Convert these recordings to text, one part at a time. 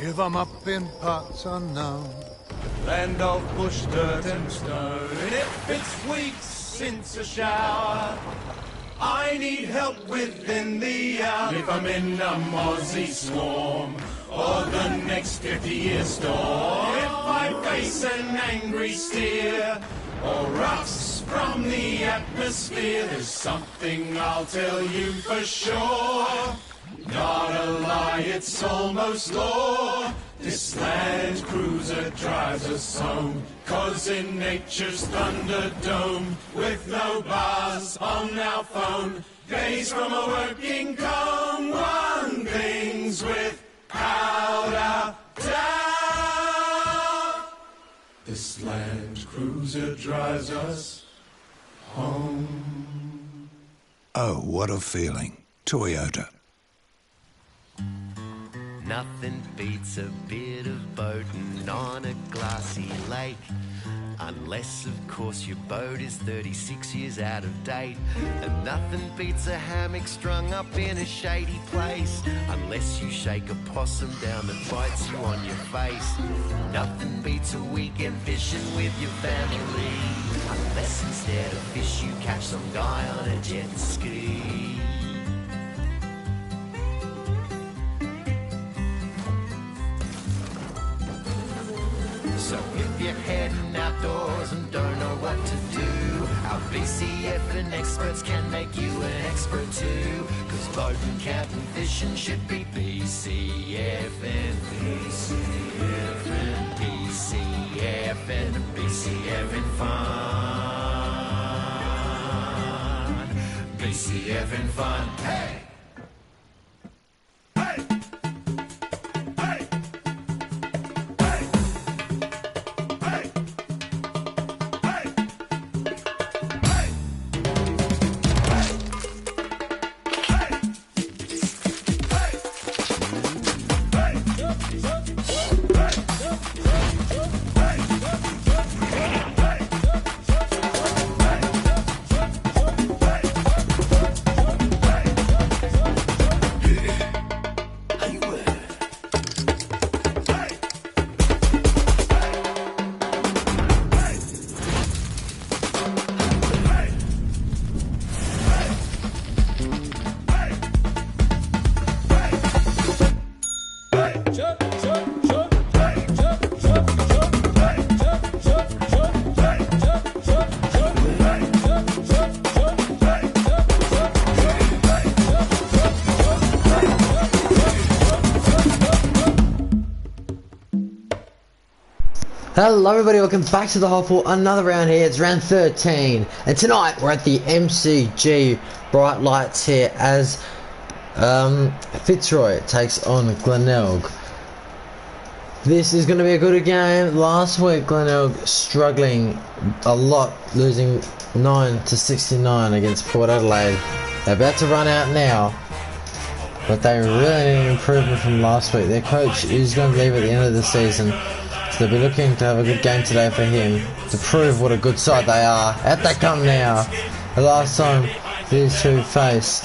Give 'em up in parts unknown. Land of bush, dirt and stone. And if it's weeks since a shower, I need help within the hour. If I'm in a mozzie swarm or the next 50-year storm, if I face an angry steer or rocks from the atmosphere, there's something I'll tell you for sure. Not a lie, it's almost law. This Land Cruiser drives us home, 'cause in nature's Thunderdome, with no bars on our phone, days from a working comb, one things without a doubt. This Land Cruiser drives us home. Oh, what a feeling. Toyota. Nothing beats a bit of boating on a glassy lake. Unless, of course, your boat is 36 years out of date. And nothing beats a hammock strung up in a shady place. Unless you shake a possum down that bites you on your face. Nothing beats a weekend fishing with your family. Unless instead of fish you catch some guy on a jet ski. So if you're heading outdoors and don't know what to do, our BCF and experts can make you an expert too. 'Cause boating, camping, fishing should be BCF and BCF and BCF and BCF and fun. BCF and fun. Hey! Hello everybody, welcome back to the HOFL, another round here. It's round 13 and tonight we're at the MCG Bright Lights here as Fitzroy takes on Glenelg. This is going to be a good game. Last week Glenelg struggling a lot, losing 9-69 against Port Adelaide. They're about to run out now, but they really need an improvement from last week. Their coach is going to leave at the end of the season. So they'll be looking to have a good game today for him to prove what a good side they are. Out they come now. The last time these two faced,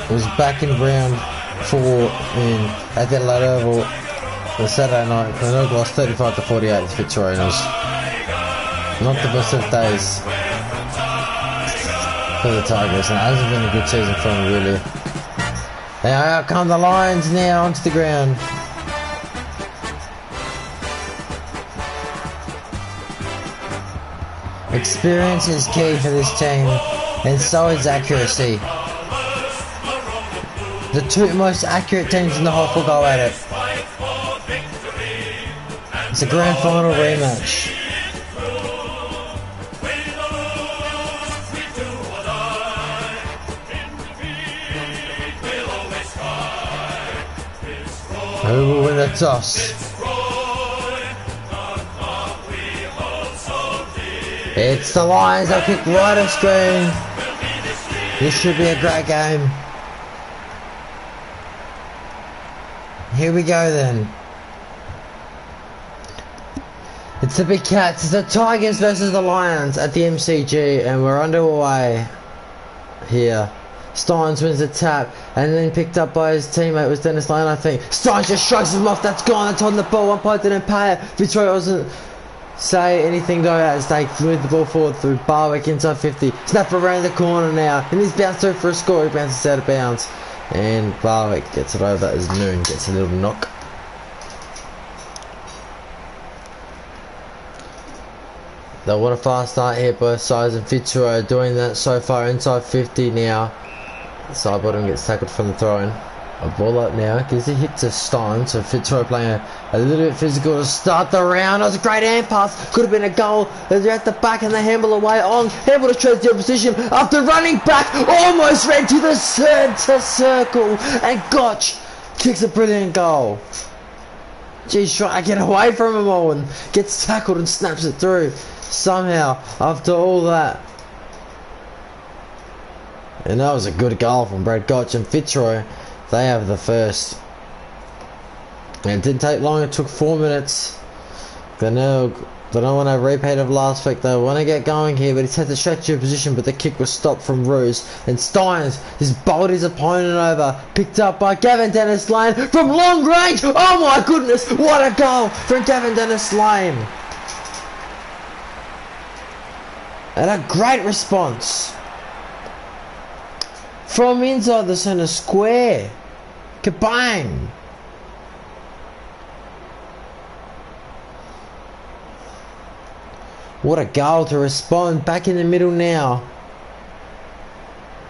it was back in round 4 at the Adelaide Oval on Saturday night. Glenelg lost 35-48 to Fitzroy. It was not the best of days for the Tigers, and it hasn't been a good season for them really. Now out come the Lions now onto the ground. Experience is key for this team, and so is accuracy. The two most accurate teams in the HOFL will go at it. It's a grand final rematch. Who will win the toss? It's the Lions. They'll kick right off screen. This should be a great game. Here we go then. It's the Big Cats. It's the Tigers versus the Lions at the MCG, and we're underway here. Steins wins the tap, and then picked up by his teammate was Dennis Lane, I think. Steins just shrugs him off. That's gone. That's on the ball. Umpire didn't pay it. Fitzroy doesn't say anything though as they move the ball forward through Barwick inside 50. Snap around the corner now, and he's bounced through for a score. He bounces out of bounds, and Barwick gets it over as Noon gets a little knock. They want a fast start here, both sides, and Fitzroy doing that so far inside 50 now. Side bottom gets tackled from the throw-in. A ball up now, gives a hit to Stein, so Fitzroy playing a little bit physical to start the round. That was a great hand pass, could have been a goal. They're at the back and they handle away on. Handle to shreds the opposition after running back, almost ran to the centre circle, and Gotch kicks a brilliant goal. Geez, trying to get away from him all and gets tackled and snaps it through somehow after all that. And that was a good goal from Brad Gotch, and Fitzroy, they have the first. And it didn't take long, it took 4 minutes. Glenelg, they don't want a repeat of last week, they want to get going here, but he's had to stretch your position, but the kick was stopped from Ruse. And Steins just bowled his opponent over, picked up by Gavin Dennis Lane from long range. Oh my goodness, what a goal from Gavin Dennis Lane. And a great response from inside the centre square. Kabang! What a goal to respond. Back in the middle now.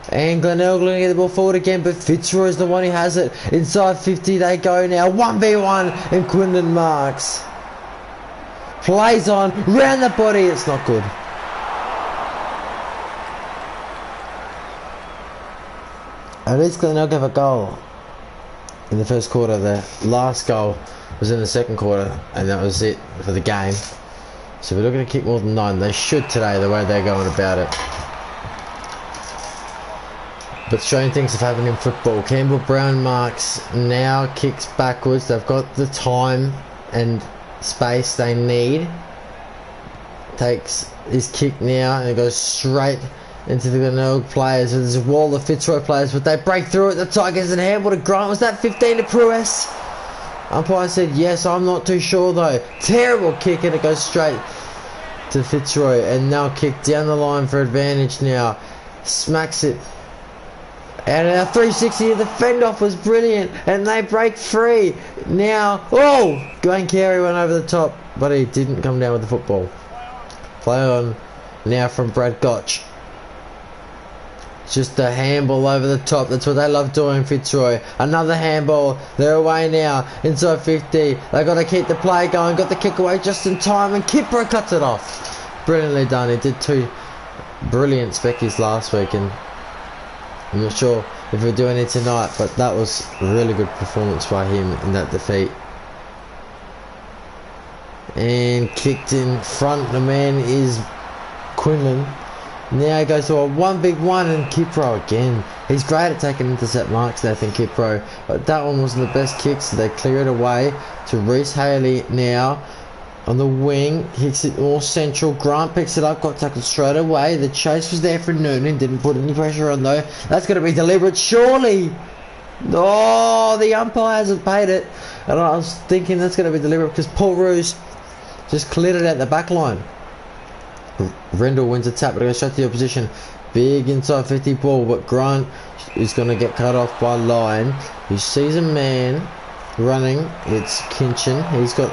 And Glenelg going to get the ball forward again, but Fitzroy is the one who has it. Inside 50 they go now. 1v1 and Quinlan marks. Plays on, round the body, it's not good. At least Glenelg have a goal in the first quarter. The last goal was in the second quarter, and that was it for the game. So we're looking to kick more than 9. They should today, the way they're going about it. But strange things have happened in football. Campbell Brown marks, now kicks backwards. They've got the time and space they need. Takes his kick now and it goes straight into the Glenelg players. There's a wall of Fitzroy players, but they break through it. The Tigers and handball to Grant. Was that 15 to Pruess? Umpire said yes, I'm not too sure though. Terrible kick, and it goes straight to Fitzroy, and now kick down the line for advantage now. Smacks it. And our 360, the fend off was brilliant, and they break free. Now, oh! Glenn Carey went over the top, but he didn't come down with the football. Play on now from Brad Gotch. Just a handball over the top. That's what they love doing, Fitzroy. Another handball. They're away now. Inside 50. They got to keep the play going. Got the kick away just in time, and Kipper cuts it off. Brilliantly done. He did 2 brilliant speckies last week, and I'm not sure if we're doing it tonight, but that was a really good performance by him in that defeat. And kicked in front. The man is Quinlan. Now he goes to a 1v1, and Kipro again. He's great at taking intercept marks, Nathan Kipro, but that one wasn't the best kick, so they clear it away to Reece Haley now on the wing. Hits it more central. Grant picks it up, got tackled straight away. The chase was there for Noonan, didn't put any pressure on though. That's going to be deliberate, surely. Oh, the umpire hasn't paid it, and I was thinking that's going to be deliberate because Paul Roos just cleared it out the back line. Rendell wins a tap, but it goes straight to the opposition. Big inside 50 ball, but Grant is going to get cut off by Lyon. He sees a man running. It's Kinchin. He's got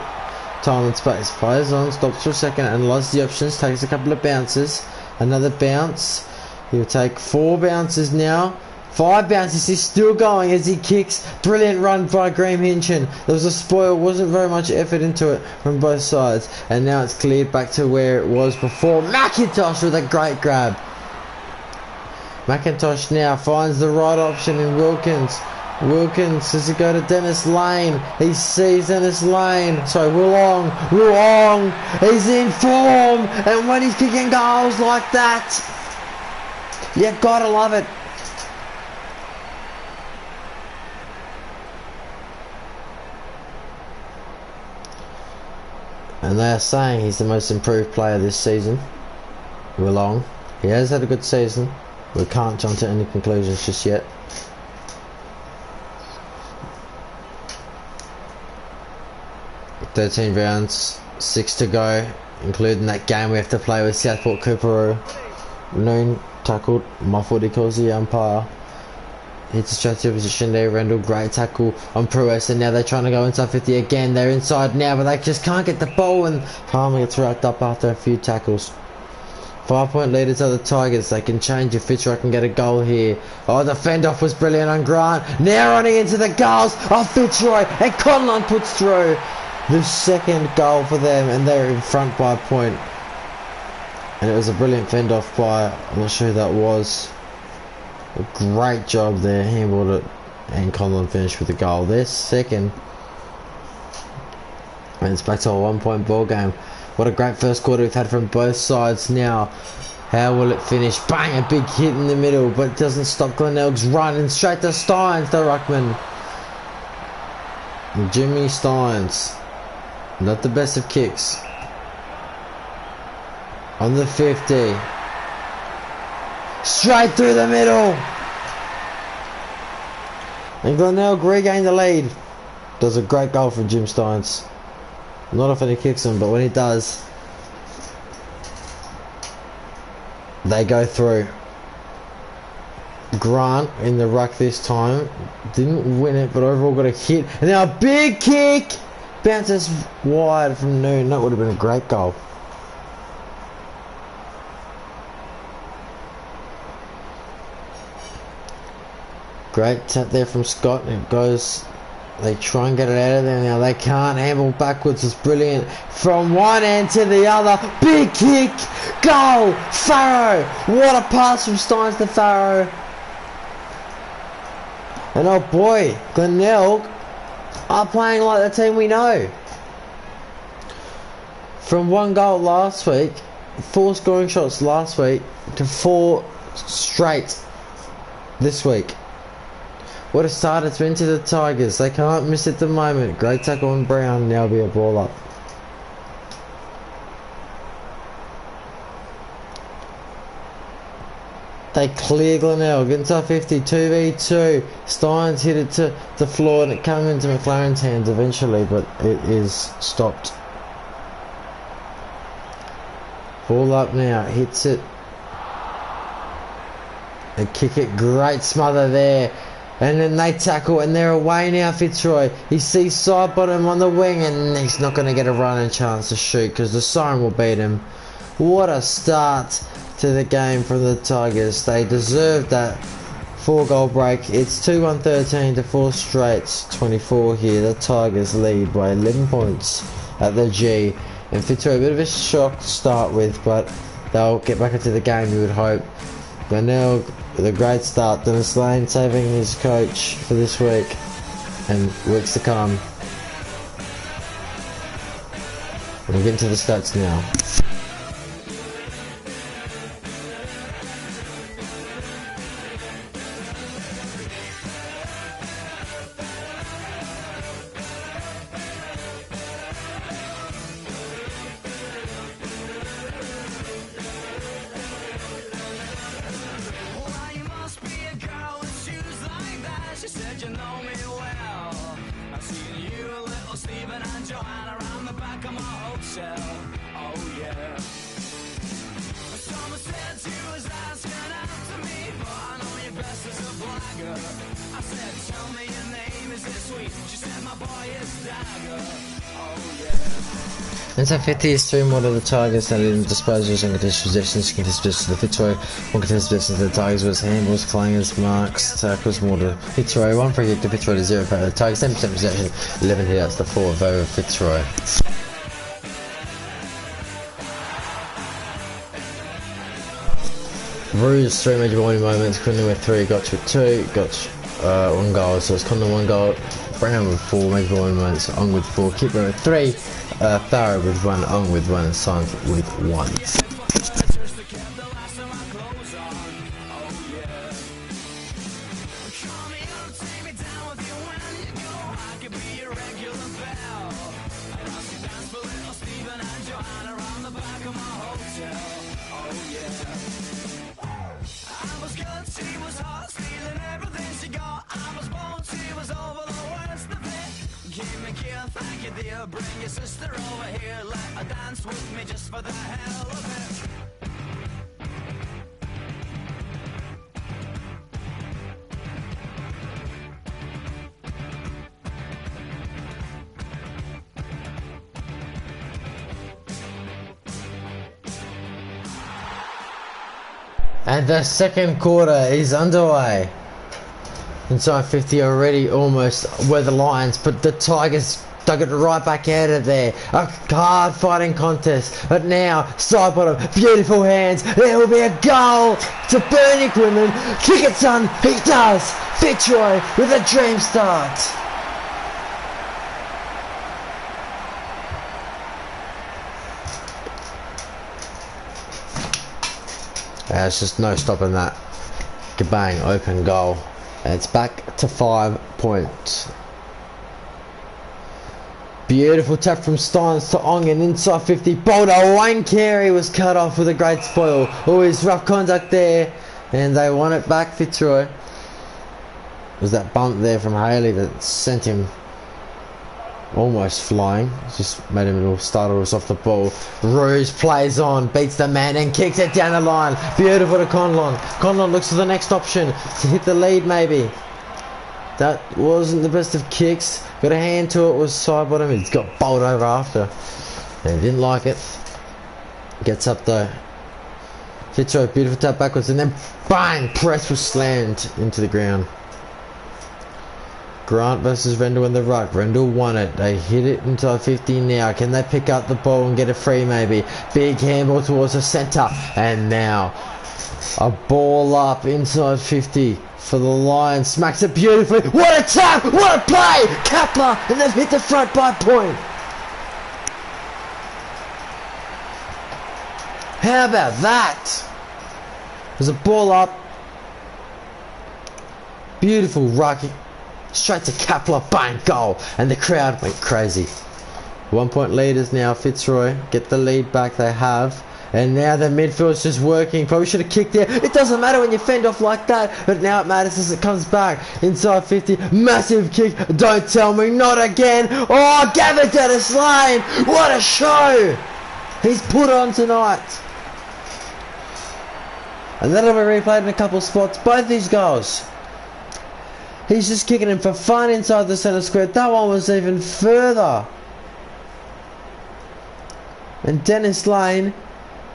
time and space. Plays on, stops for a second, analyzes the options, takes a couple of bounces. Another bounce. He'll take 4 bounces now. 5 bounces, he's still going as he kicks. Brilliant run by Graham Hinchin. There was a spoil, wasn't very much effort into it from both sides. And now it's cleared back to where it was before. McIntosh with a great grab. McIntosh now finds the right option in Wilkins. Wilkins does it go to Dennis Lane. He sees Dennis Lane. Sorry, Woolong. He's in form. And when he's kicking goals like that, you gotta love it. And they are saying he's the most improved player this season. Willong. He has had a good season. We can't jump to any conclusions just yet. "13 rounds, 6 to go, including that game we have to play with Southport Cooperoo. Noon tackled, muffled, he calls the umpire. Hits a straight to position there. Rendell, great tackle on Pruess, and now they're trying to go inside 50 again. They're inside now, but they just can't get the ball, and Palmer gets wrapped up after a few tackles. 5-point leaders are the Tigers. They can change if Fitzroy can get a goal here. Oh, the fend-off was brilliant on Grant. Now running into the goals of Fitzroy, and Conlon puts through the second goal for them, and they're in front by a point. And it was a brilliant fend-off by, I'm not sure who that was. A great job there, handled it, and Conlon finished with a goal. Their second, and it's back to a 1-point ball game. What a great first quarter we've had from both sides. Now, how will it finish? Bang! A big hit in the middle, but it doesn't stop Glenelg's run, and straight to Steins, the ruckman. Jimmy Steins, not the best of kicks. On the 50. Straight through the middle. And Glenelg regained the lead. Does a great goal from Jim Steins. Not often he kicks them, but when he does, they go through. Grant in the ruck this time. Didn't win it, but overall got a hit. And now a big kick. Bounces wide from Noon. That would have been a great goal. Great tap there from Scott. It goes. They try and get it out of there now. They can't. Handle backwards is brilliant. From one end to the other. Big kick. Goal. Farrow. What a pass from Steins to Farrow. And oh boy, Glenelg are playing like the team we know. From 1 goal last week, 4 scoring shots last week, to 4 straight this week. What a start it's been to the Tigers. They can't miss at the moment. Great tackle on Brown. Now be a ball up. They clear Glenelg into 50, 2v2. Steins hit it to the floor, and it came into McLaren's hands eventually, but it is stopped. Ball up now. Hits it. They kick it. Great smother there. And then they tackle, and they're away now, Fitzroy. He sees side bottom on the wing, and he's not going to get a running chance to shoot because the siren will beat him. What a start to the game from the Tigers. They deserved that 4-goal break. It's 2-1-13 to 4 straight. 24 here. The Tigers lead by 11 points at the G. And Fitzroy, a bit of a shock to start with, but they'll get back into the game, you would hope. Glenelg with a great start. Dennis Lane saving his coach for this week and weeks to come. We'll get into the stats now. And so 50 is 3 more to the Tigers. They lead in disposals and contested possessions. Contested possessions to the Fitzroy. 1 contested possessions to the Tigers was handballs, clangers, marks, tackles more to Fitzroy. 1 free kick to Fitzroy to 0 for the Tigers. 10% possession, 11 hitouts to 4 over Fitzroy. Roos, 3 major warning moments. Quinlan with 3, Gotch with 2, Gotch 1 goal. So it's Condon 1 goal, Brown with 4 major warning moments, Ong with 4, Kipper with 3, Farrow with 1, Ong with 1, and Science with 1. I was gonna thank you dear. Bring your sister over here, let her dance with me just for the hell of it. And the second quarter is underway. Inside 50 already, almost where the Lions, but the Tigers dug it right back out of there. A hard fighting contest, but now side bottom, beautiful hands. There will be a goal to Bernie Quinlan. Kick it, son. He does. Fitzroy with a dream start. There's just no stopping that. Kabang, open goal. And it's back to 5 points. Beautiful tap from Steins to Ong and inside 50. Boulder, Wayne Carey was cut off with a great spoil. Always rough contact there. And they won it back, Fitzroy. It was that bump there from Haley that sent him almost flying. Just made him a little startle us off the ball. Rouge plays on, beats the man and kicks it down the line. Beautiful to Conlon. Conlon looks for the next option to hit the lead maybe. That wasn't the best of kicks. Got a hand to it, was side bottom. He's got bowled over after. And he didn't like it. Gets up though. Fitzroy, beautiful tap backwards and then bang! Press was slammed into the ground. Grant versus Rendell in the ruck. Rendell won it. They hit it inside 50 now. Can they pick up the ball and get it free maybe? Big handball towards the centre. And now a ball up inside 50 for the Lions. Smacks it beautifully. What a tap! What a play! Kapler, and they've hit the front by point. How about that? There's a ball up. Beautiful ruck. Straight to Kapler, bang, goal, and the crowd went crazy. 1 point leaders now. Fitzroy get the lead back. They have, and now the midfield's just working. Probably should have kicked there. It doesn't matter when you fend off like that, but now it matters as it comes back inside 50. Massive kick. Don't tell me, not again. Oh, Gavin Dennis Lane, what a show he's put on tonight. And that'll be replayed in a couple spots. Both these goals. He's just kicking him for fun inside the centre square. That one was even further. And Dennis Lane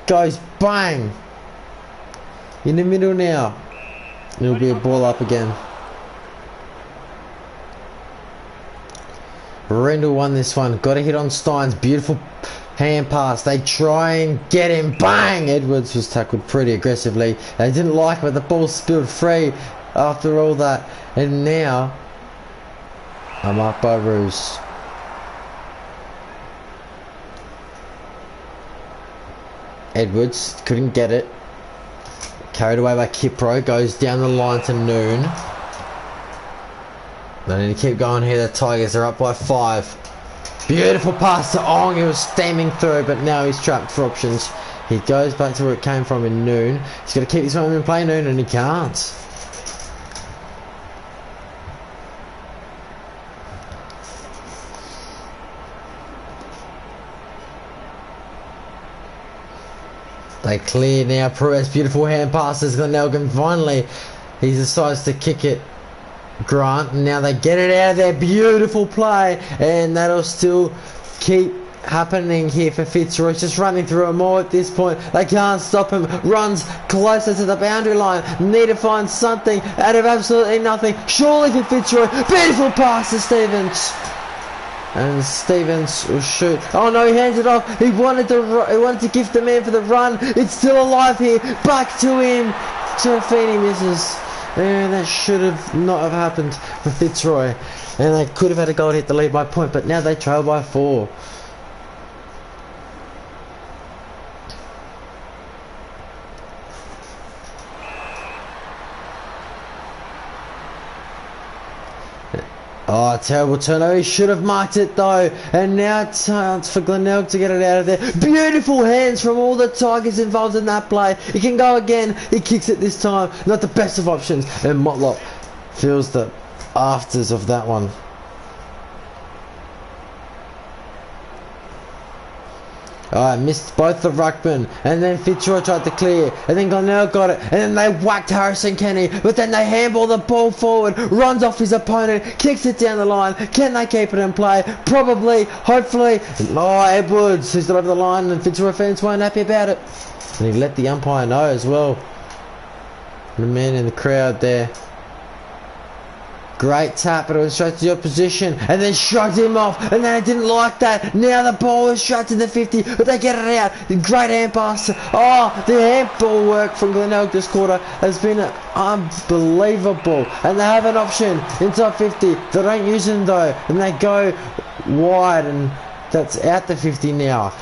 goes bang. In the middle now. It'll be a ball up again. Rendell won this one. Got a hit on Steins. Beautiful hand pass. They try and get him. Bang! Edwards was tackled pretty aggressively. They didn't like it, but the ball spilled free after all that. And now I'm up by Roos. Edwards couldn't get it. Carried away by Kipro. Goes down the line to Noon. They need to keep going here. The Tigers are up by 5. Beautiful pass to Ong. He was steaming through, but now he's trapped for options. He goes back to where it came from in Noon. He's got to keep this moment in play, Noon, and he can't. They clear now. Perez, beautiful hand passes. Glenelg, and finally he decides to kick it. Grant, and now they get it out of there. Beautiful play, and that'll still keep happening here for Fitzroy. Just running through them all at this point. They can't stop him. Runs closer to the boundary line. Need to find something out of absolutely nothing. Surely for Fitzroy. Beautiful pass to Stevens. And Stevens will shoot. Oh no, he hands it off. He wanted to gift the man for the run. It's still alive here. Back to him. Serafini misses. And that should have not have happened for Fitzroy. And they could have had a goal to hit the lead by point, but now they trail by 4. Oh, terrible turnover. He should have marked it though. And now it's chance for Glenelg to get it out of there. Beautiful hands from all the Tigers involved in that play. He can go again. He kicks it this time. Not the best of options. And Motlop feels the afters of that one. Missed both the ruckman, and then Fitzroy tried to clear, and then Glenelg got it, and then they whacked Harrison Kenny, but then they handball the ball forward, runs off his opponent, kicks it down the line. Can they keep it in play? Probably, hopefully. Edwards, who's got over the line, and Fitzroy fans weren't happy about it. And he let the umpire know as well. The man in the crowd there. Great tap, but it was straight to the opposition, and then shrugged him off, and then I didn't like that. Now the ball is straight to the 50, but they get it out. Great hand pass. Oh, the handball work from Glenelg this quarter has been unbelievable, and they have an option inside 50. They don't use them though, and they go wide, and that's out the 50 now.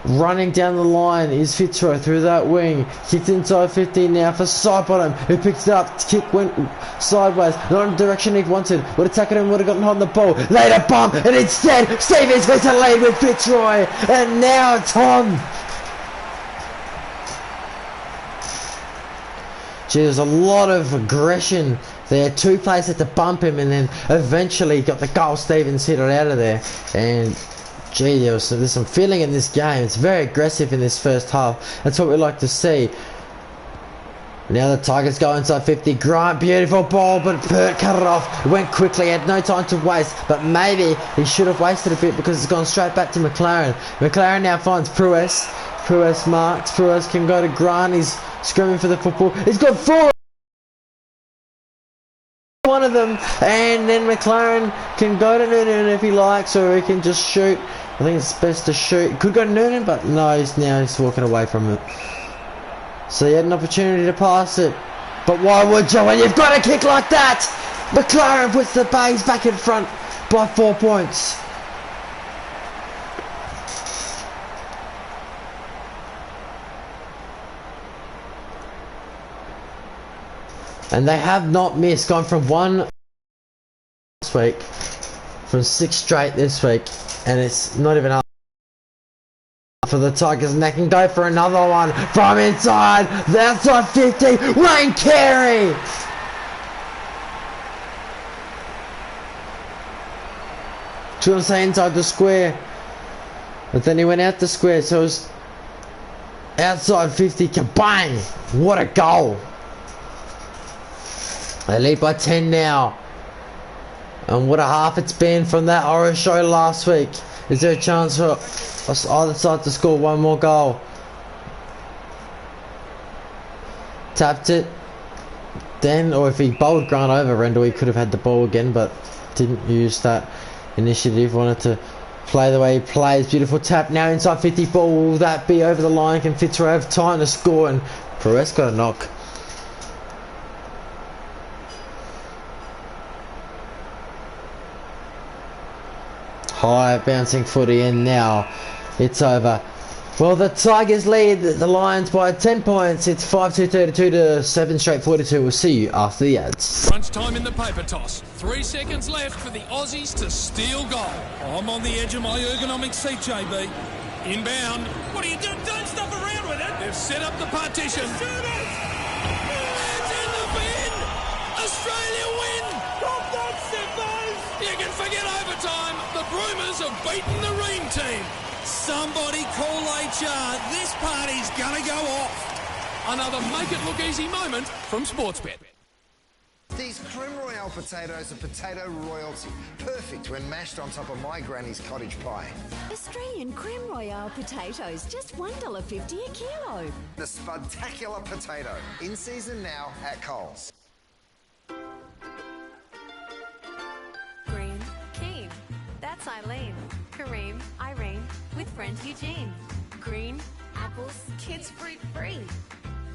Running down the line is Fitzroy through that wing. Kicked inside 15 now for Sidebottom, who picks it up. Kick went sideways, not in the direction he wanted. Would have taken him, would have gotten on the ball. Later bump, and instead Stevens gets a lead with Fitzroy. And now it's on. Gee, there's a lot of aggression there. Two players had to bump him, and then eventually got the goal. Stevens hit it out of there. And gee, there's some feeling in this game. It's very aggressive in this first half. That's what we like to see. Now the Tigers go inside 50. Grant, beautiful ball, but Pert cut it off. It went quickly, had no time to waste. But maybe he should have wasted a bit because it's gone straight back to McLaren. McLaren now finds Pruess. Pruess marks. Pruess can go to Grant. He's screaming for the football. He's got four. One of them, and then McLaren can go to Noonan if he likes, or he can just shoot. I think it's best to shoot. Could go to Noonan, but no, he's walking away from it. So he had an opportunity to pass it, but why would you when you've got a kick like that? McLaren puts the Bays back in front by 4 points. And they have not missed, gone from 1 last week, from 6 straight this week, and it's not even up for the Tigers, and they can go for another one from inside, the outside 50, Wayne Carey! Do you want to say inside the square? But then he went out the square, so it was outside 50, kabang! What a goal! They lead by 10 now. And what a half it's been from that horror show last week. Is there a chance for either side to score one more goal? Tapped it. Then, or if he bowled Grant over, Rendell, he could have had the ball again, but didn't use that initiative. Wanted to play the way he plays. Beautiful tap now inside 50 ball. Will that be over the line? Can Fitzroy have time to score? And Perez got a knock. High bouncing footy, and now it's over. Well, the Tigers lead the Lions by 10 points. It's 5-2-32 to 7 straight 42. We'll see you after the ads. Crunch time in the paper toss. 3 seconds left for the Aussies to steal goal. I'm on the edge of my ergonomic seat, JB. Inbound. What are you doing? Don't stuff around with it. They've set up the partition. It's in the bin. Australia win. Stop that, Sippers. You can forget overtime. The Broomers have beaten the Ream team. Somebody call HR. This party's gonna go off. Another make it look easy moment from Sportsbet. These Creme Royale potatoes are potato royalty. Perfect when mashed on top of my granny's cottage pie. Australian Creme Royale potatoes, just $1.50 a kilo. The Spudtacular potato. In season now at Coles. Green, keen. That's Eileen. Kareem, Irene, with friend Eugene. Green, apples, kids fruit free.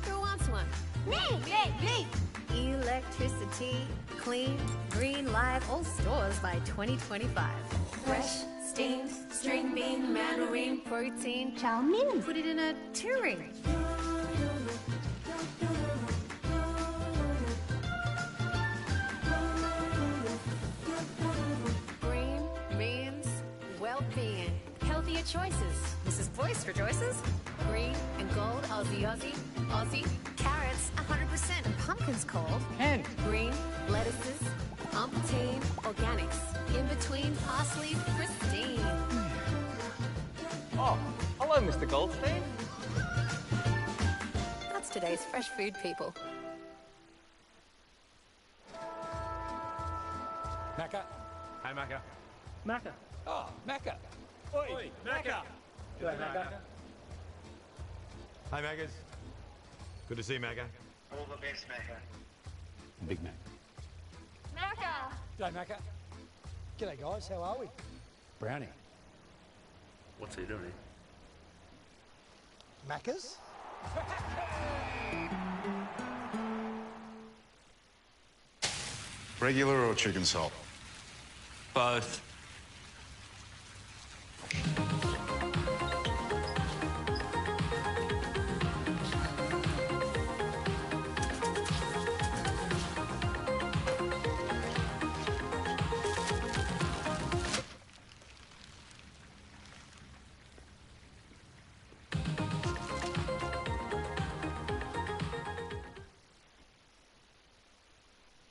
Who wants one? Me! Electricity, clean, green, live, all stores by 2025. Fresh, steamed, string bean, mandarin, protein, chow mein. Put it in a two-ring. Green means well-being. Healthier choices. Mrs. Boyce rejoices. Green and gold, Aussie. Carrots, 100%. And pumpkins called. And green, lettuces, umpteen, organics. In between, parsley, pristine. Oh, hello. Hello, Mr. Goldstein. That's today's fresh food people. Macca. Hey, Macca. Macca. Oh, Macca. Oi, Macca. G'day, Macca. Hey, Maccas. Good to see you, Macca. All the best, Macca. Big Mac. Macca! G'day, Macca. G'day, guys. How are we? Brownie. What's he doing? Macca's? Regular or chicken salt? Both.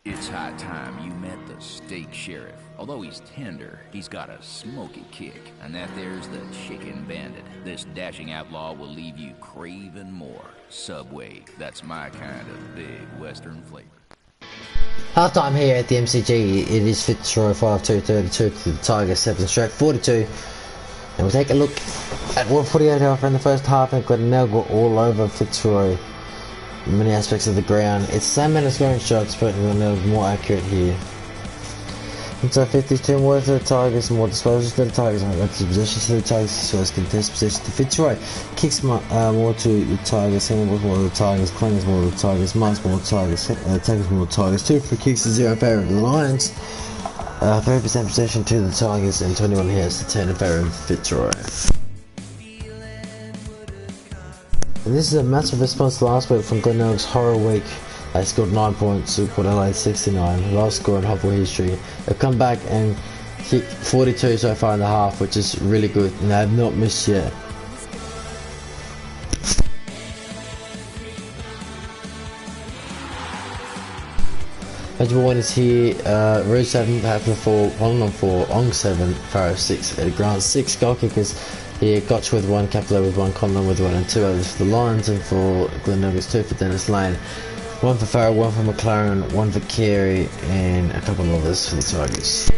It's high time you met the steak sheriff. Although he's tender, he's got a smoky kick. And that there's the chicken bandit. This dashing outlaw will leave you craving more. Subway, that's my kind of big western flavor. Half-time here at the MCG, it is Fitzroy 5-2-32 to the Tigers 7-42. And we'll take a look at 148 hour in the first half, and Glenelg were all over Fitzroy. Many aspects of the ground. It's the same amount of scoring shots, but Glenelg more accurate here. Inside 52 more to the Tigers, more disposals to the Tigers, active possessions to the Tigers, as well as contest possession to Fitzroy. Kicks more to the Tigers, handballs more to the Tigers, clangers more to the Tigers, marks more to the Tigers, tackles more to the Tigers. 2 free kicks to 0 in favour of the Lions. 30% possession to the Tigers, and 21 hits to 10 in favour of Fitzroy. And this is a massive response to last week from Glenelg's horror week. They scored 9 points to Port Adelaide 69, lowest score in HOFL history. They've come back and hit 42 so far in the half, which is really good, and they have not missed yet. Eligible winners here, Rouge 7, Happy 4, Holland on 4, Ong 7, Farrow 6, Eddie Grant 6, goal kickers here, Gotch with 1, Capello with 1, Conlon with 1, and 2 others for the Lions, and for Glenelg it's 2 for Dennis Lane, 1 for Farrow, 1 for McLaren, 1 for Carey, and a couple of others for the Tigers.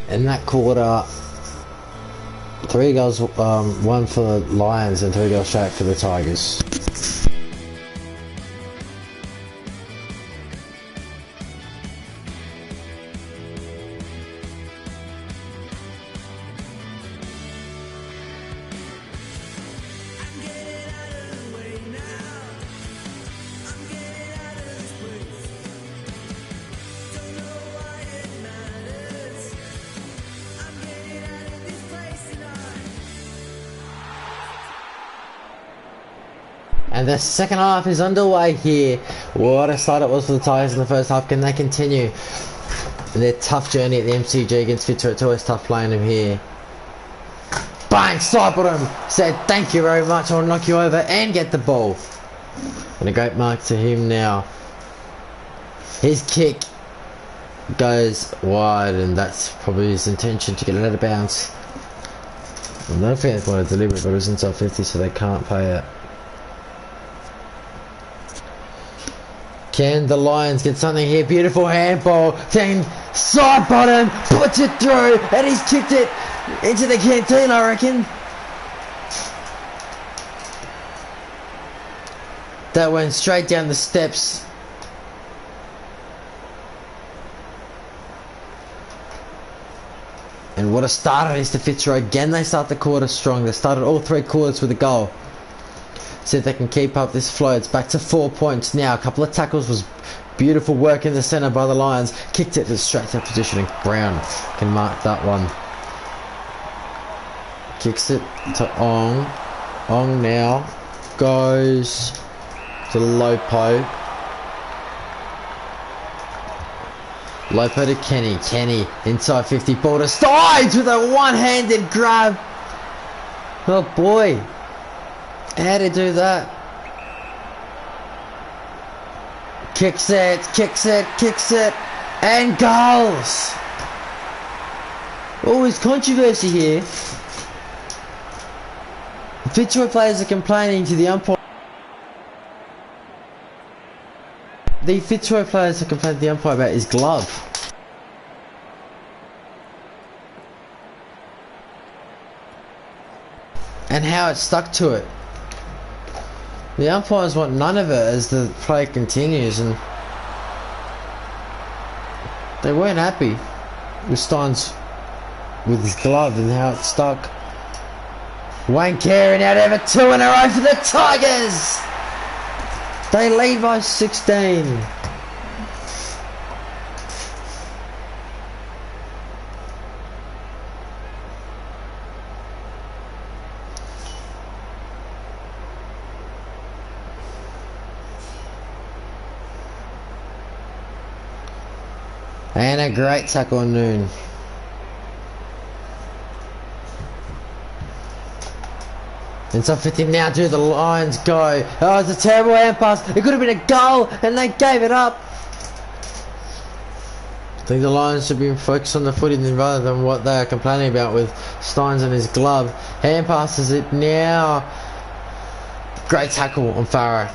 In that quarter, 3 goals, 1 for the Lions and 3 goals straight for the Tigers. And the second half is underway here. What a start it was for the Tigers in the first half. Can they continue their tough journey at the MCG against Fitzroy? It's always tough playing them here. Bang! Cycled him. Said thank you very much. I'll knock you over and get the ball. And a great mark to him now. His kick goes wide, and that's probably his intention to get it out of bounds. I don't think they want to deliver it, but it was inside 50, so they can't pay it. Can the Lions get something here? Beautiful handball. Then side bottom, puts it through, and he's kicked it into the canteen, I reckon. That went straight down the steps. And what a start it is to Fitzroy. Again, they start the quarter strong. They started all 3 quarters with a goal. See if they can keep up this flow. It's back to 4 points now. A couple of tackles was beautiful work in the centre by the Lions. Kicked it to straight to position, and Brown can mark that one. Kicks it to Ong. Ong now goes to Lopo. Lopo to Kenny. Kenny inside 50. Ball to Steins with a one-handed grab. Oh boy. How to do that? Kicks it, kicks it, kicks it, and goals. Always controversy here. The Fitzroy players are complaining to the umpire. The Fitzroy players are complaining to the umpire about his glove. And how it stuck to it. The umpires want none of it as the play continues, and they weren't happy with Steins with his glove and how it stuck. Wayne Carey now to have it 2 in a row for the Tigers. They lead by 16. And a great tackle on Noon. Inside 50 now, do the Lions go? Oh, it's a terrible hand pass. It could have been a goal, and they gave it up. I think the Lions should be focused on the footy rather than what they are complaining about with Steins and his glove. Hand passes it now. Great tackle on Farah.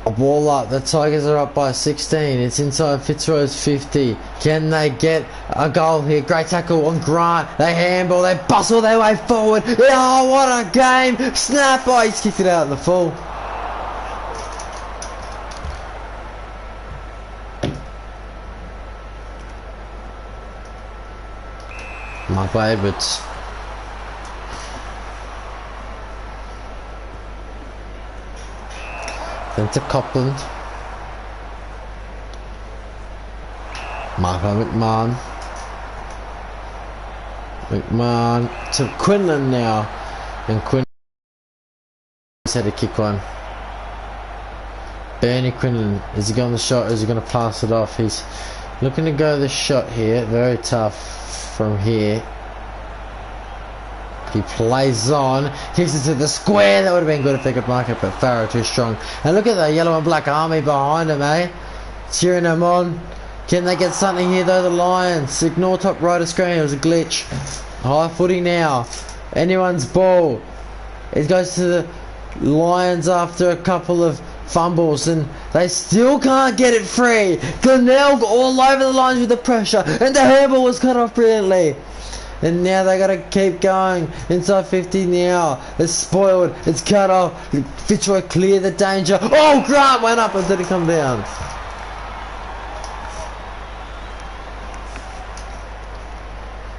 A ball up. The Tigers are up by 16. It's inside Fitzroy's 50. Can they get a goal here? Great tackle on Grant. They handball. They bustle their way forward. Oh, what a game! Snap! Oh, he's kicked it out in the full. Michael Edwards. Then to Copland. Michael McMahon. McMahon to Quinlan now. And Quinlan had to kick one. Bernie Quinlan. Is he going the shot or is he going to pass it off? He's looking to go the shot here. Very tough from here. He plays on, kicks it to the square. That would have been good if they could mark it, but Farrow too strong. And look at the yellow and black army behind him, eh? Cheering him on. Can they get something here though, the Lions? Ignore top right of screen, it was a glitch. High footy now. Anyone's ball. It goes to the Lions after a couple of fumbles, and they still can't get it free. Glenelg all over the lines with the pressure, and the handball was cut off brilliantly. And now they gotta keep going. Inside 50 now. It's spoiled. It's cut off. Fitzroy clear the danger. Oh, Grant went up and didn't come down.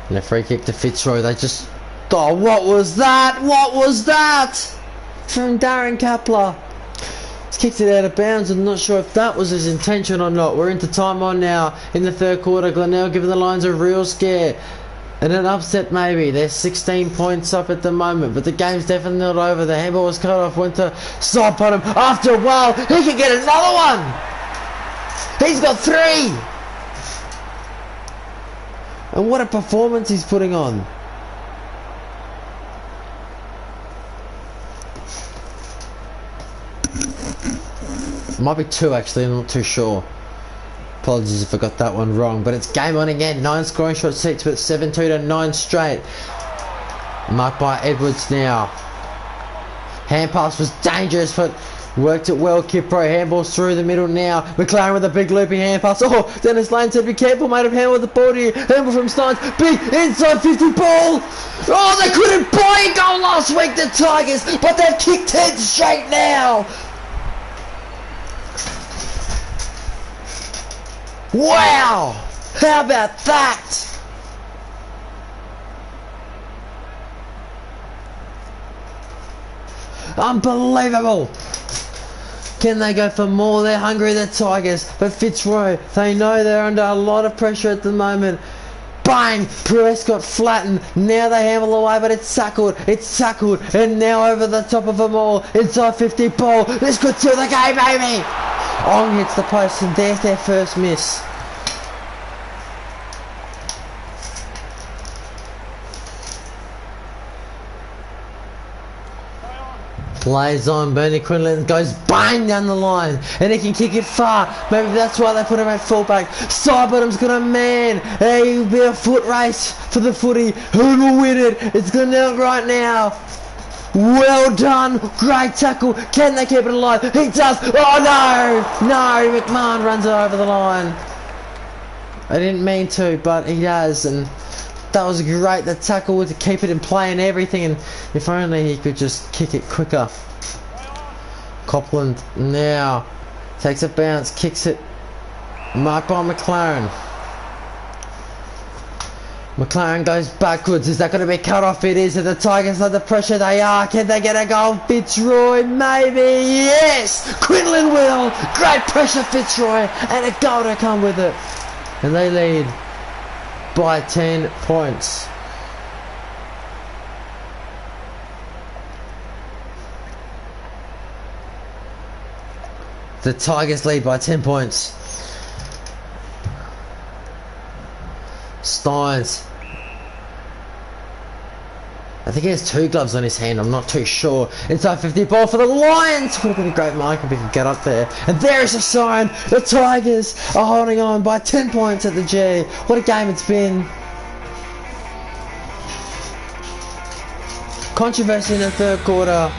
And a free kick to Fitzroy. They just... Oh, what was that? What was that? From Darren Kapler. He's kicked it out of bounds. I'm not sure if that was his intention or not. We're into time on now in the third quarter. Glenelg giving the Lions a real scare. And an upset maybe. They're 16 points up at the moment, but the game's definitely not over. The handball was cut off, went to side bottom. After a while, he can get another one. He's got 3. And what a performance he's putting on. Might be 2 actually, I'm not too sure. Apologies if I got that one wrong, but it's game on again. 9 scoring shot seats, but 7-2 to 9 straight. Marked by Edwards now. Hand pass was dangerous, but worked it well. Kipro handballs through the middle now. McLaren with a big looping hand pass. Oh, Dennis Lane said be careful, mate, of hand with the ball here. Handball from Steins. Big inside 50 ball. Oh, they couldn't buy a goal last week, the Tigers, but they've kicked 10 straight now. Wow! How about that? Unbelievable! Can they go for more? They're hungry, the Tigers. But Fitzroy, they know they're under a lot of pressure at the moment. Bang! Prescott flattened. Now they hammer away, but it's tackled. It's tackled. And now over the top of them all. Inside 50 ball. This could seal the game, baby! Ong hits the post, and there's their first miss. Plays on, Bernie Quinlan goes bang down the line, and he can kick it far. Maybe that's why they put him at fullback. Sidebottom's got a man. It'll be a foot race for the footy. Who will win it? It's Glenelg right now. Well done, great tackle. Can they keep it alive? He does. Oh no, no! McMahon runs it over the line. I didn't mean to, but he does, and that was great, the tackle to keep it in play and everything, and if only he could just kick it quicker. Copland now takes a bounce, kicks it, marked by McLaren. McLaren goes backwards. Is that going to be cut off? It is. And the Tigers under pressure. They are. Can they get a goal? Fitzroy, maybe. Yes! Quinlan will. Great pressure, Fitzroy, and a goal to come with it. And they lead by 10 points. The Tigers lead by 10 points. Steins. I think he has 2 gloves on his hand, I'm not too sure. Inside 50 ball for the Lions! Would have been a great mark if he could get up there. And there is a sign! The Tigers are holding on by 10 points at the G. What a game it's been. Controversy in the third quarter.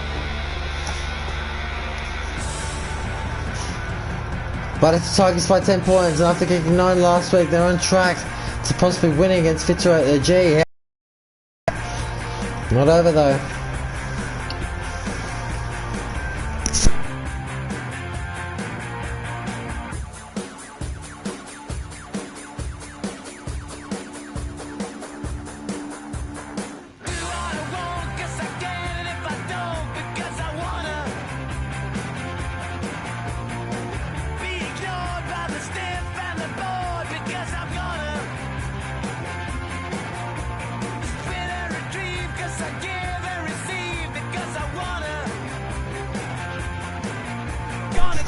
But it's the Tigers by 10 points, and after kicking 9 last week, they're on track to possibly winning against Fitzroy at the G. Not over though.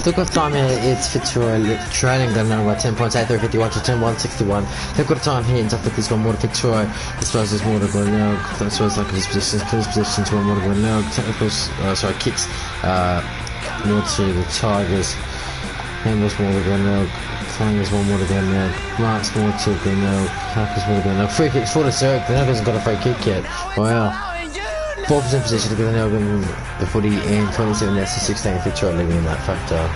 Took off time here, it's Fitzroy trailing Glenelg by 10 points, 8-3-51 to 10-1-61. Took off time here, inside 50's got more to Fitzroy. This was his more to Glenelg. That's why it's like his position to one more to Glenelg. Technicals, kicks more to the Tigers. Handles more to Glenelg. Fingers one more to Glenelg. Marks more to Glenelg. Hackers more to Glenelg. Free kicks for the Zerg. Glenelg hasn't got a free kick yet. Wow. 4% position to Glenelg in the footy, and 27 to 16 Fitzroy leading in that factor.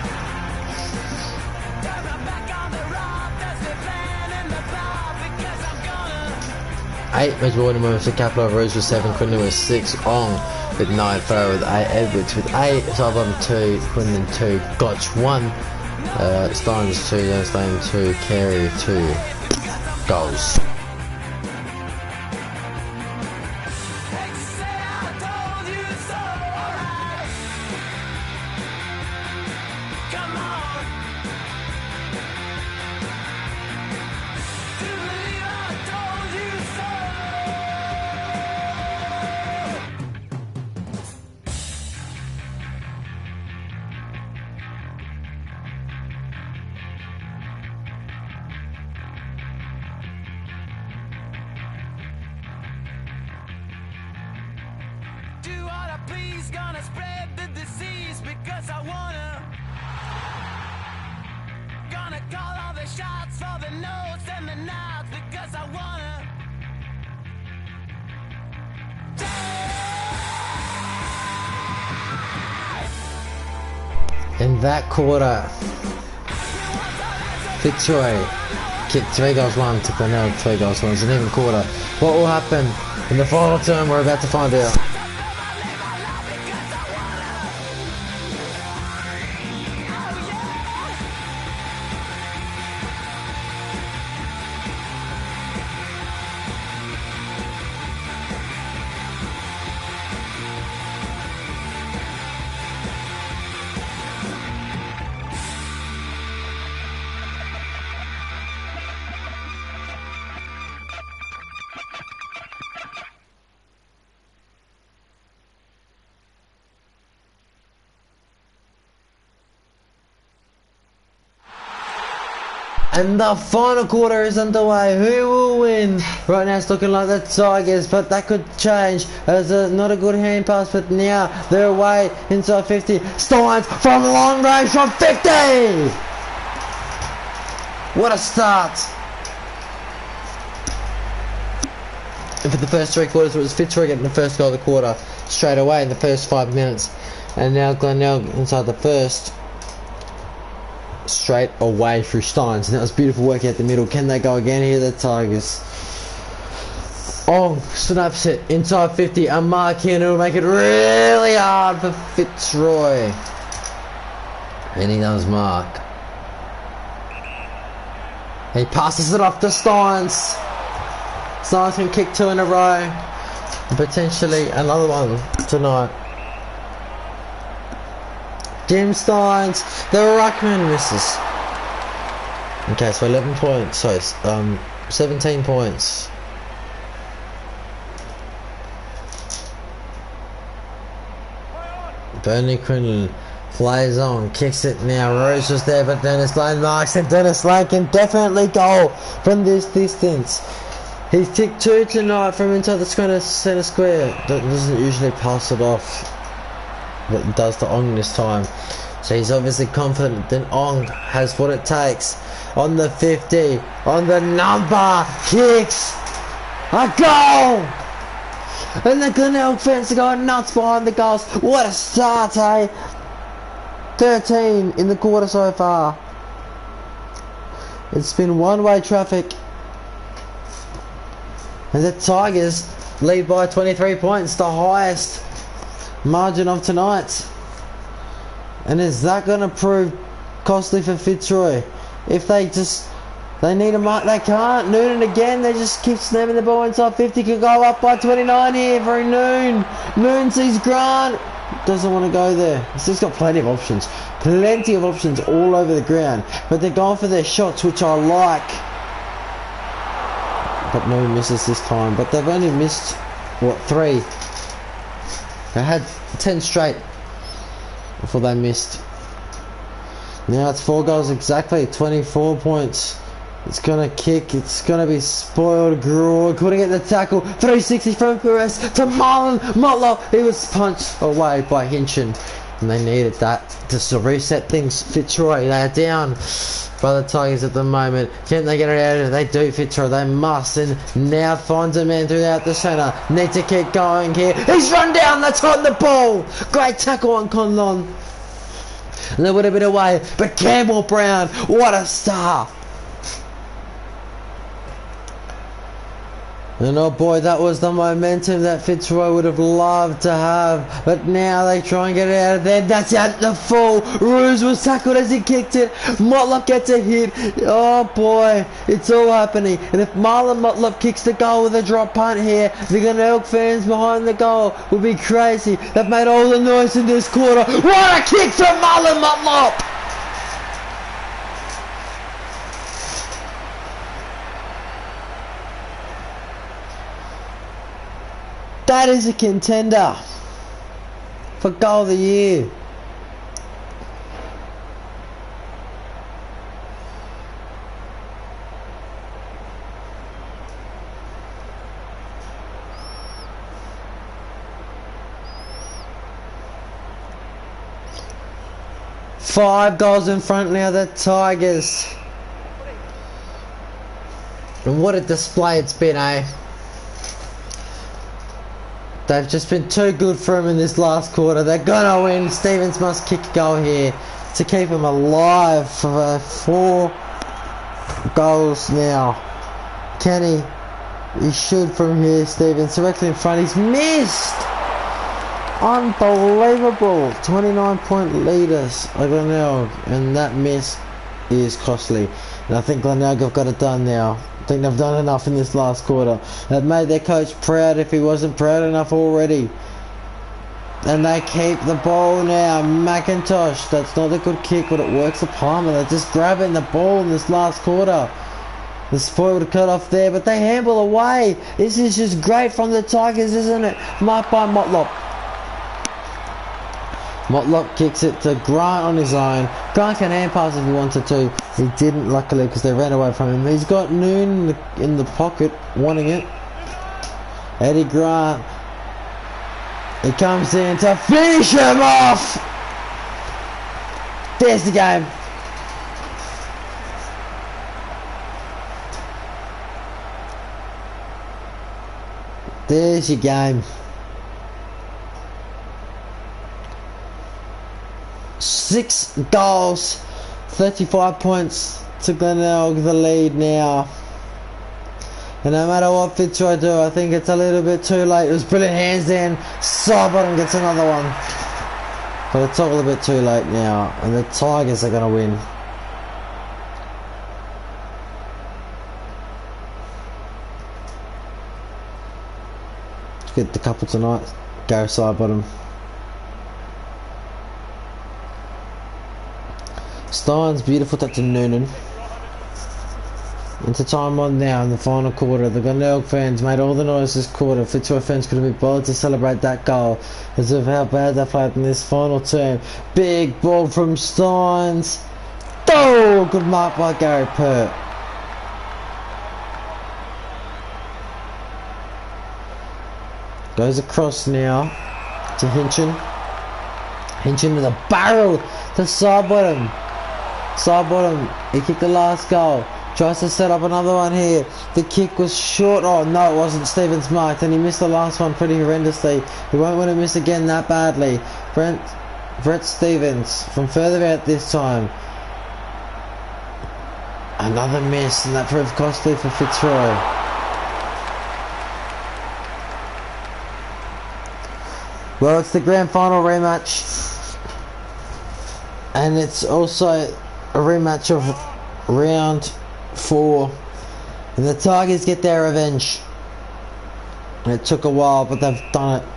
Eight Metropolitan moments to capital Rose with 7, Quinlan with 6, Ong with 9, Farrow with 8, Edwards with 8, Sidebottom 2, Quinlan 2, Gotch 1, Steins 2, Youngstone 2, Carey 2 goals. Gonna spread the disease because I wanna. Gonna call all the shots for the notes and the nods because I wanna. In that quarter, Fitzroy kicked 3 goals 1 to Glenelg 3 goals 1. It's an even quarter. What will happen in the final term? We're about to find out. And the final quarter is underway. Who will win? Right now it's looking like the Tigers, but that could change. As not a good hand pass, but now they're away inside 50. Steins from long range from 50! What a start! And for the first 3 quarters, it was Fitzroy getting the first goal of the quarter straight away in the first 5 minutes. And now Glenelg inside the first. Straight away through Steins, and that was beautiful work out the middle. Can they go again here, the Tigers? Oh, snaps it inside 50, a mark here, and it'll make it really hard for Fitzroy. And he does mark. He passes it off to Steins. Steins can kick 2 in a row, and potentially another one tonight. Jim Steins, the ruckman misses. Okay, so 11 points, so 17 points. Bernie Quinlan plays on, kicks it now. Rose was there, but Dennis Lane marks, and Dennis Lane can definitely goal from this distance. He's kicked 2 tonight from inside the centre square. Doesn't usually pass it off, but he does to Ong this time. So he's obviously confident that Ong has what it takes. On the 50, on the number, kicks a goal! And the Glenelg fans are going nuts behind the goals. What a start, eh? 13 in the quarter so far. It's been one-way traffic. And the Tigers lead by 23 points, the highest margin of tonight. And is that going to prove costly for Fitzroy? If they need a mark, they can't. Noonan again, they just keep snapping the ball inside 50. Could go up by 29 here for Noon. Noon sees Grant, doesn't want to go there. He's got plenty of options all over the ground, but they're going for their shots, which I like. But no misses this time. But they've only missed, what, 3? They had 10 straight before they missed. Now it's 4 goals exactly, 24 points. It's gonna kick, it's gonna be spoiled. Gruel couldn't get the tackle. 360 from Perez to Marlon Motlop. He was punched away by Hinchin, and they needed that just to reset things. Fitzroy, they're down by the Tigers at the moment. Can they get it out of it? They do, Fitzroy, they must. And now finds a man throughout the centre. Need to keep going here. He's run down, that's on the ball. Great tackle on Conlon. And they would have been away, but Campbell Brown, what a star. And oh boy, that was the momentum that Fitzroy would have loved to have. But now they try and get it out of there. That's out the full. Ruse was tackled as he kicked it. Motlop gets a hit. Oh boy, it's all happening. And if Marlon Motlop kicks the goal with a drop punt here, the Glenelg fans behind the goal will be crazy. They've made all the noise in this quarter. What a kick from Marlon Motlop! That is a contender for goal of the year. Five goals in front now, the Tigers. And what a display it's been, eh? They've just been too good for him in this last quarter. They're gonna win. Stevens must kick a goal here to keep him alive for 4 goals now. Can he? He should from here, Stevens. Directly in front. He's missed! Unbelievable. 29-point leaders are Glenelg, and that miss is costly. And I think Glenelg have got it done now. I think they've done enough in this last quarter. They've made their coach proud if he wasn't proud enough already. And they keep the ball now. McIntosh, that's not a good kick, but it works the Palmer. They're just grabbing the ball in this last quarter. The spoiled cut off there, but they handle away. This is just great from the Tigers, isn't it? Marked by Motlop. Motlop kicks it to Grant on his own. Grant can hand pass if he wanted to. He didn't, luckily, because they ran away from him. He's got Noon in the pocket, wanting it. Eddie Grant. He comes in to finish him off. There's the game. There's your game. 6 goals, 35 points to Glenelg, the lead now. And no matter what Fitzroy do, I think it's a little bit too late. It was brilliant hands down. Sidebottom gets another one. But it's all a bit too late now. And the Tigers are going to win. Let's get the couple tonight. Go Sidebottom. Steins, beautiful touch to Noonan. Into time on now in the final quarter. The Glenelg fans made all the noise this quarter. Fitzroy fans could have been bothered to celebrate that goal as of how bad they played in this final term. Big ball from Steins. Oh, good mark by Gary Pert. Goes across now to Hinchin. Hinchin with a barrel to Sidebottom. Sidebottom, he kicked the last goal. Tries to set up another one here. The kick was short. Oh no, it wasn't. Stevens marked and he missed the last one pretty horrendously. He won't want to miss again that badly. Brett Stevens from further out this time. Another miss, and that proved costly for Fitzroy. Well, it's the grand final rematch. And it's also a rematch of round 4, and the Tigers get their revenge. And it took a while, but they've done it.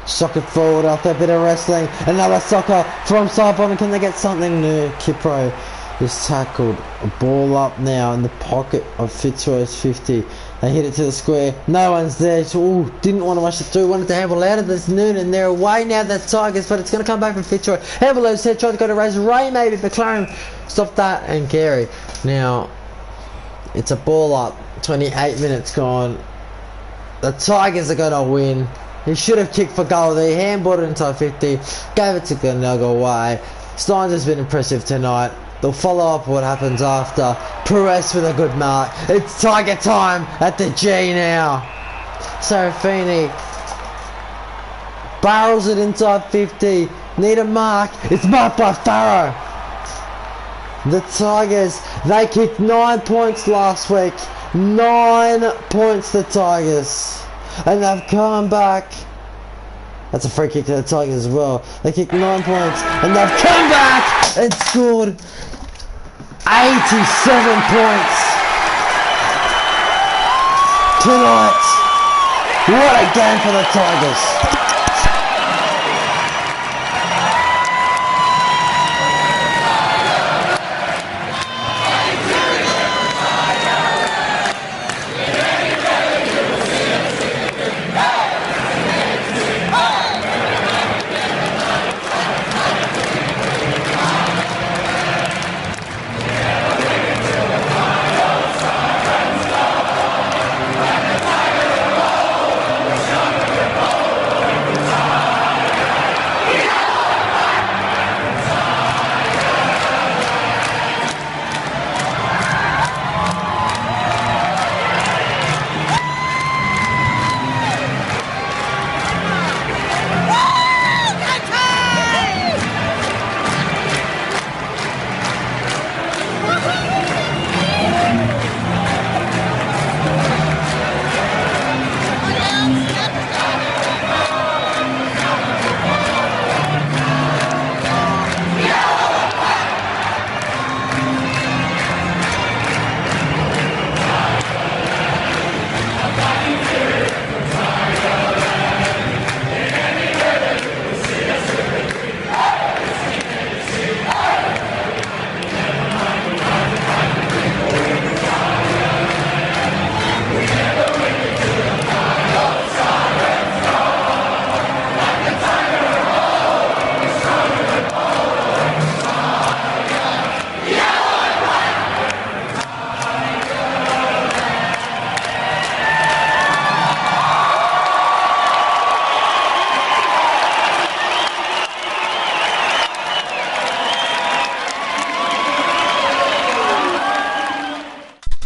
Soccer forward after a bit of wrestling. Another soccer from Sidebottom. Can they get something new? Kipro is tackled. A ball up now in the pocket of Fitzroy's 50. They hit it to the square. No one's there. So, didn't want to rush it through. Wanted to handle out of this noon. And they're away now, the Tigers. But it's going to come back from Fitzroy. Handle those head. Tried to go to raise Ray maybe. McLaren stopped that and Carey. Now, it's a ball up. 28 minutes gone. The Tigers are going to win. He should have kicked for goal there. He handballed it inside 50. Gave it to Glenelg away. Steins has been impressive tonight. They'll follow up what happens after. Perez with a good mark. It's Tiger time at the G now. Serafini barrels it inside 50. Need a mark. It's marked by Farrow. The Tigers, they kicked 9 points last week. 9 points, the Tigers. And they've come back. That's a free kick to the Tigers as well. They kicked 9 points and they've come back and scored 87 points tonight. What a game for the Tigers.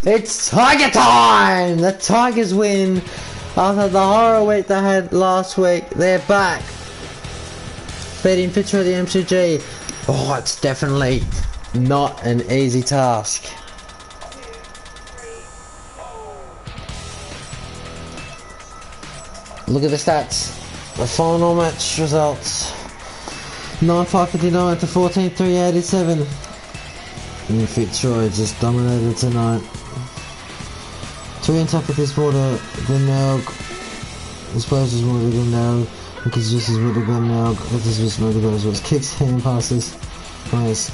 It's Tiger time! The Tigers win after the horror week they had last week. They're back. Beating Fitzroy the MCG. Oh, it's definitely not an easy task. Look at the stats. The final match results. 9-5-59 to 14-3-87. And Fitzroy just dominated tonight. 3 on top of this water. Glenelg disposes more to Glenelg. Because this is more to Glenelg. This is more to Glenelg. Kicks, hand passes, plays,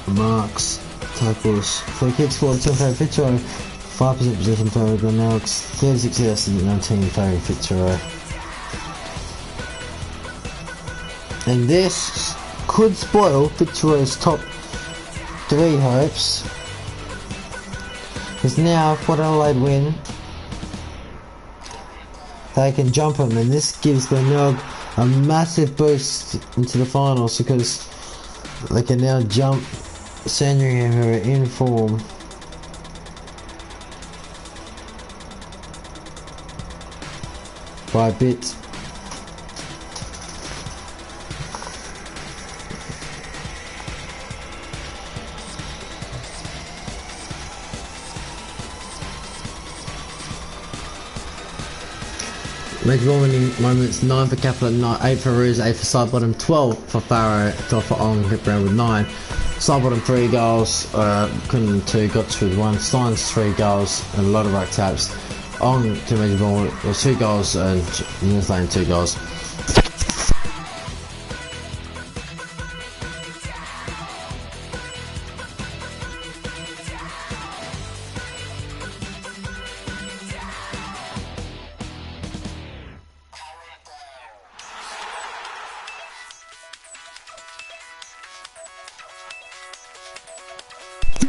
marks, tackles. 3 kicks, 4 to favor Fitzroy. 5% possession favor Glenelg. 36 yes and 19 favor Fitzroy. And this could spoil Fitzroy's top 3 hopes. Because now, if Port Adelaide win, they can jump them, and this gives Glenelg a massive boost into the finals because they can now jump Sandringham, who are in form. By a bit. Major winning moments: 9 for Capital, 8 for Ruse, 8 for Sidebottom, 12 for Farrow, 12 for Ong, hit round with 9. Sidebottom 3 goals, Quinlan 2, Gotts with 1, Steins 3 goals, and a lot of ruck taps. Ong to Major Ball was 2 goals, and North Lane 2 goals.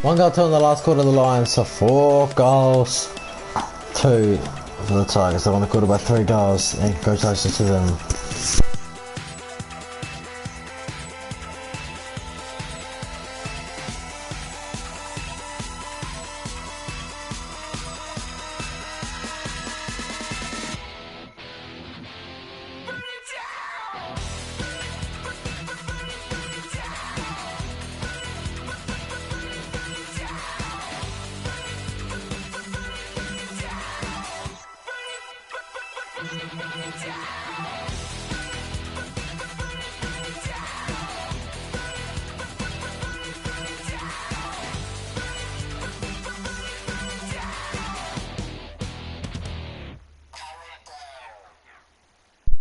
One goal to in the last quarter of the Lions, so 4 goals, 2 for the Tigers. They won the quarter by 3 goals, and congratulations to them.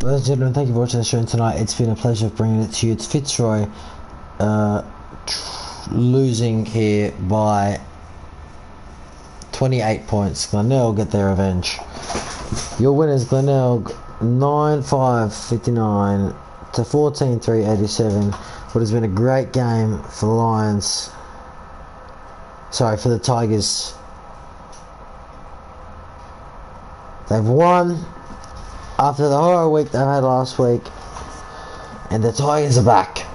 Ladies and gentlemen, thank you for watching the show tonight. It's been a pleasure bringing it to you. It's Fitzroy losing here by 28 points. Glenelg get their revenge. Your winners, Glenelg, 9-5-59 to 14-3-87. What has been a great game for the Lions. Sorry, for the Tigers. They've won after the horror week they had last week, and the Tigers are back.